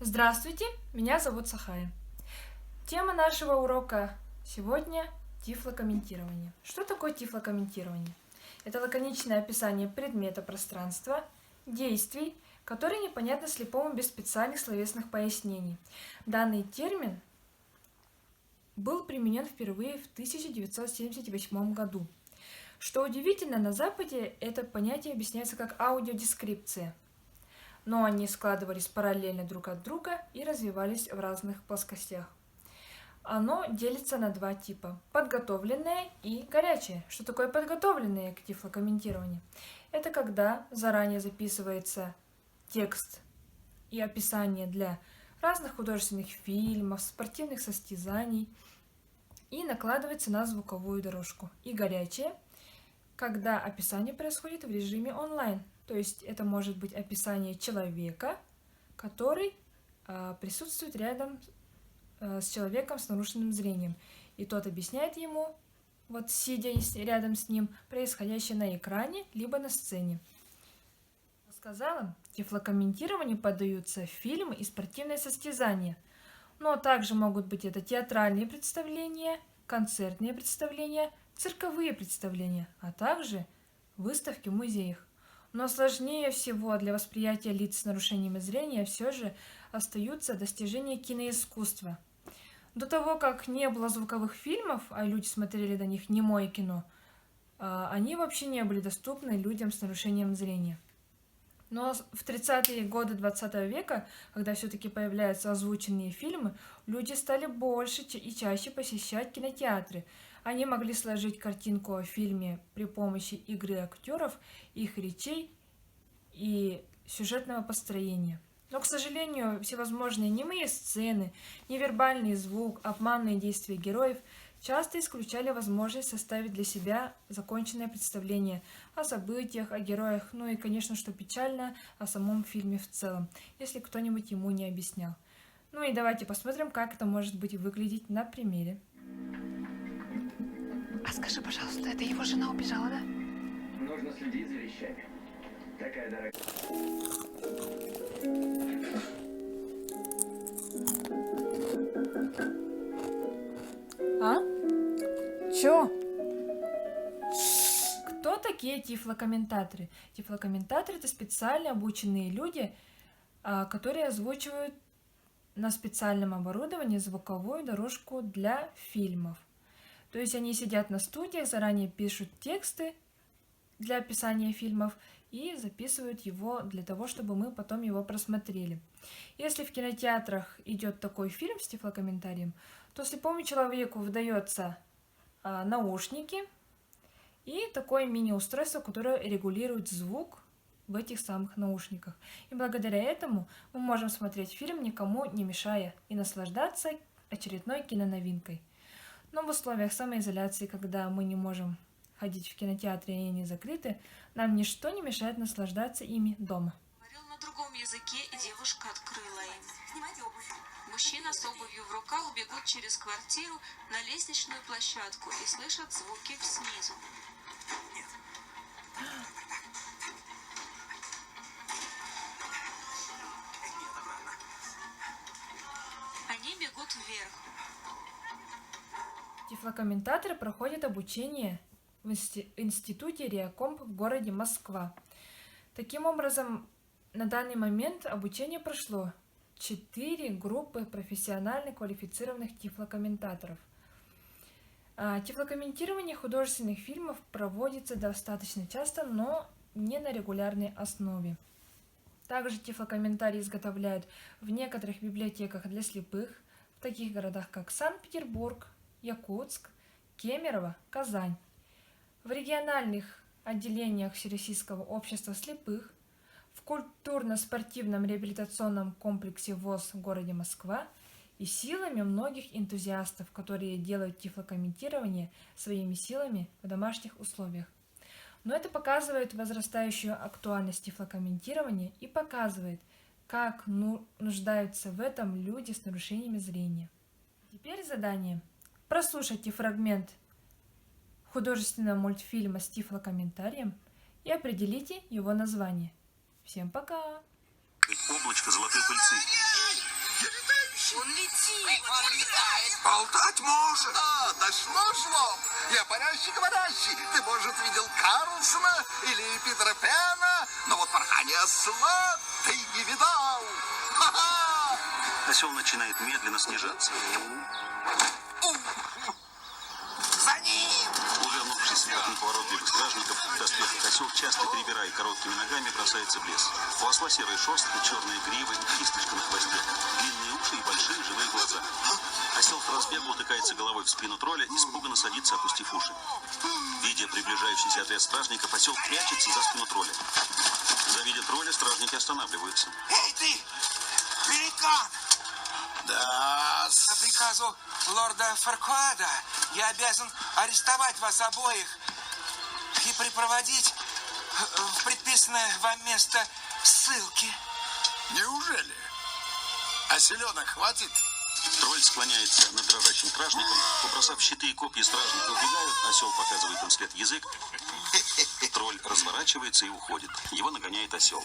Здравствуйте, меня зовут Сахая. Тема нашего урока сегодня – тифлокомментирование. Что такое тифлокомментирование? Это лаконичное описание предмета пространства, действий, которые непонятны слепому без специальных словесных пояснений. Данный термин был применен впервые в 1978 году. Что удивительно, на Западе это понятие объясняется как аудиодескрипция, но они складывались параллельно друг от друга и развивались в разных плоскостях. Оно делится на два типа – подготовленное и горячее. Что такое подготовленное к тифлокомментированию? Это когда заранее записывается текст и описание для разных художественных фильмов, спортивных состязаний и накладывается на звуковую дорожку. И горячее, когда описание происходит в режиме онлайн. То есть это может быть описание человека, который присутствует рядом с человеком с нарушенным зрением. И тот объясняет ему, вот сидя рядом с ним, происходящее на экране, либо на сцене. Сказала, тифлокомментированию поддаются фильмы и спортивные состязания. Но также могут быть это театральные представления, концертные представления, цирковые представления, а также выставки в музеях. Но сложнее всего для восприятия лиц с нарушениями зрения все же остаются достижения киноискусства. До того, как не было звуковых фильмов, а люди смотрели на них немое кино, они вообще не были доступны людям с нарушением зрения. Но в 30-е годы 20 века, когда все-таки появляются озвученные фильмы, люди стали больше и чаще посещать кинотеатры. Они могли сложить картинку о фильме при помощи игры актеров, их речей и сюжетного построения. Но, к сожалению, всевозможные немые сцены, невербальный звук, обманные действия героев часто исключали возможность составить для себя законченное представление о событиях, о героях, ну и, конечно, что печально, о самом фильме в целом, если кто-нибудь ему не объяснял. Ну и давайте посмотрим, как это может быть выглядеть на примере. А скажи, пожалуйста, это его жена убежала, да? Нужно следить за вещами. Такая дорогая. А? Чё? Кто такие тифлокомментаторы? Тифлокомментаторы – это специально обученные люди, которые озвучивают на специальном оборудовании звуковую дорожку для фильмов. То есть они сидят на студиях, заранее пишут тексты для описания фильмов и записывают его для того, чтобы мы потом его просмотрели. Если в кинотеатрах идет такой фильм с тифлокомментарием, то слепому человеку выдается наушники и такое мини-устройство, которое регулирует звук в этих самых наушниках. И благодаря этому мы можем смотреть фильм, никому не мешая, и наслаждаться очередной киноновинкой. Но в условиях самоизоляции, когда мы не можем ходить в кинотеатре и они закрыты, нам ничто не мешает наслаждаться ими дома. Говорил на другом языке, и девушка открыла им. Мужчина с обувью в руках бегут через квартиру на лестничную площадку и слышат звуки снизу. Они бегут вверх. Тифлокомментаторы проходят обучение в институте Реакомп в городе Москва. Таким образом, на данный момент обучение прошло 4 группы профессионально квалифицированных тифлокомментаторов. Тифлокомментирование художественных фильмов проводится достаточно часто, но не на регулярной основе. Также тифлокомментарии изготовляют в некоторых библиотеках для слепых, в таких городах как Санкт-Петербург, Якутск, Кемерово, Казань. В региональных отделениях Всероссийского общества слепых, в культурно-спортивном реабилитационном комплексе ВОЗ в городе Москва и силами многих энтузиастов, которые делают тифлокомментирование своими силами в домашних условиях. Но это показывает возрастающую актуальность тифлокомментирования и показывает, как нуждаются в этом люди с нарушениями зрения. Теперь задание. Прослушайте фрагмент художественного мультфильма с тифлокомментарием и определите его название. Всем пока! Облачко золотой пыльцы. Он летит! Он летает! Болтать может! А, дошло! Я парящий-говорящий! Ты, может, видел Карлсона или Питера Пэна, но вот порхание осла ты не видал! Ха-ха! Осел начинает медленно снижаться. За ним! Увернувшись в плотный поворотливых стражников, в доспехах осел, часто перебирая короткими ногами, бросается в лес. У осла серый шерсть, черные гривы, кисточка на хвосте, длинные уши и большие живые глаза. Осел с разбегу утыкается головой в спину тролля, испуганно садится, опустив уши. Видя приближающийся отряд стражников, осел прячется за спину тролля. Завидя тролля, стражники останавливаются. Эй ты! Великан! Да, По приказу лорда Фаркуада я обязан арестовать вас обоих и припроводить в предписанное вам место ссылки. неужели? А селенок хватит? Тролль склоняется над дрожащим стражником, побросав щиты и копья, стражники убегают, осел показывает им след язык. Тролль разворачивается и уходит. Его нагоняет осел.